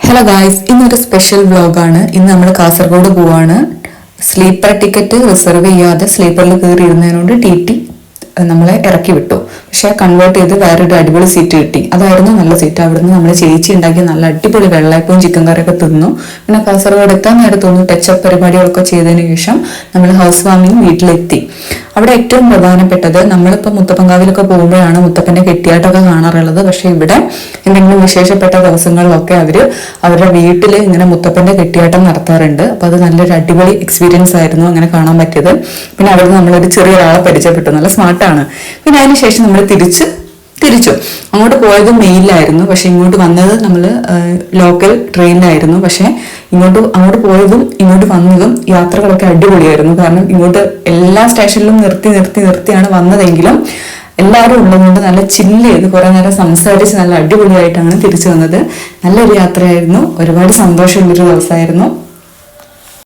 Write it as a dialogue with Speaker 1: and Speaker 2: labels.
Speaker 1: Hello guys, ഇന്നൊരു special വ്ലോഗാണ്. ഇന്ന് നമ്മൾ കാസർഗോഡ് പോവാണ്. സ്ലീപ്പർ ടിക്കറ്റ് റിസർവ് ചെയ്യാതെ സ്ലീപ്പറിൽ കയറി ഇരുന്നതിനോട് ടി നമ്മളെ ഇറക്കി വിട്ടു. പക്ഷെ കൺവേർട്ട് ചെയ്ത് വേറൊരു അടിപൊളി സീറ്റ് കിട്ടി. അതായിരുന്നു നല്ല സീറ്റ്. അവിടുന്ന് നമ്മൾ ചേച്ചി ഉണ്ടാക്കിയ നല്ല അടിപൊളി വെള്ളയപ്പവും ചിക്കൻ കറിയൊക്കെ തിന്നു. പിന്നെ കാസർഗോഡ് എത്താൻ നേരത്തൊന്ന് ടച്ചപ്പ് പരിപാടികളൊക്കെ ചെയ്തതിനു ശേഷം നമ്മൾ ഹൗസ് വാമിങ് വീട്ടിലെത്തി. അവിടെ ഏറ്റവും പ്രധാനപ്പെട്ടത്, നമ്മളിപ്പോൾ മുത്തപ്പൻകാവിലൊക്കെ പോകുമ്പോഴാണ് മുത്തപ്പന്റെ കെട്ടിയാട്ടമൊക്കെ കാണാറുള്ളത്. പക്ഷെ ഇവിടെ എന്തെങ്കിലും വിശേഷപ്പെട്ട ദിവസങ്ങളിലൊക്കെ അവരുടെ വീട്ടിൽ ഇങ്ങനെ മുത്തപ്പന്റെ കെട്ടിയാട്ടം നടത്താറുണ്ട്. അപ്പൊ അത് നല്ലൊരു അടിപൊളി എക്സ്പീരിയൻസ് ആയിരുന്നു അങ്ങനെ കാണാൻ പറ്റിയത്. പിന്നെ അവിടെ നമ്മളൊരു ചെറിയൊരാളെ പരിചയപ്പെട്ടു, നല്ല സ്മാർട്ടാണ്. പിന്നെ അതിനുശേഷം നമ്മൾ തിരിച്ചു അങ്ങോട്ട് പോയത് മെയിലായിരുന്നു. പക്ഷെ ഇങ്ങോട്ട് വന്നത് നമ്മൾ ലോക്കൽ ട്രെയിനിലായിരുന്നു. പക്ഷെ അങ്ങോട്ട് പോയതും ഇങ്ങോട്ട് വന്നതും യാത്രകളൊക്കെ അടിപൊളിയായിരുന്നു. കാരണം ഇങ്ങോട്ട് എല്ലാ സ്റ്റേഷനിലും നിർത്തിയാണ് വന്നതെങ്കിലും എല്ലാവരും ഉള്ളതുകൊണ്ട് നല്ല ചില്ല് ചെയ്ത് കുറെ നേരം സംസാരിച്ച് നല്ല അടിപൊളിയായിട്ടാണ് തിരിച്ചു വന്നത്. നല്ലൊരു യാത്രയായിരുന്നു. ഒരുപാട് സന്തോഷമുള്ളൊരു ദിവസമായിരുന്നു.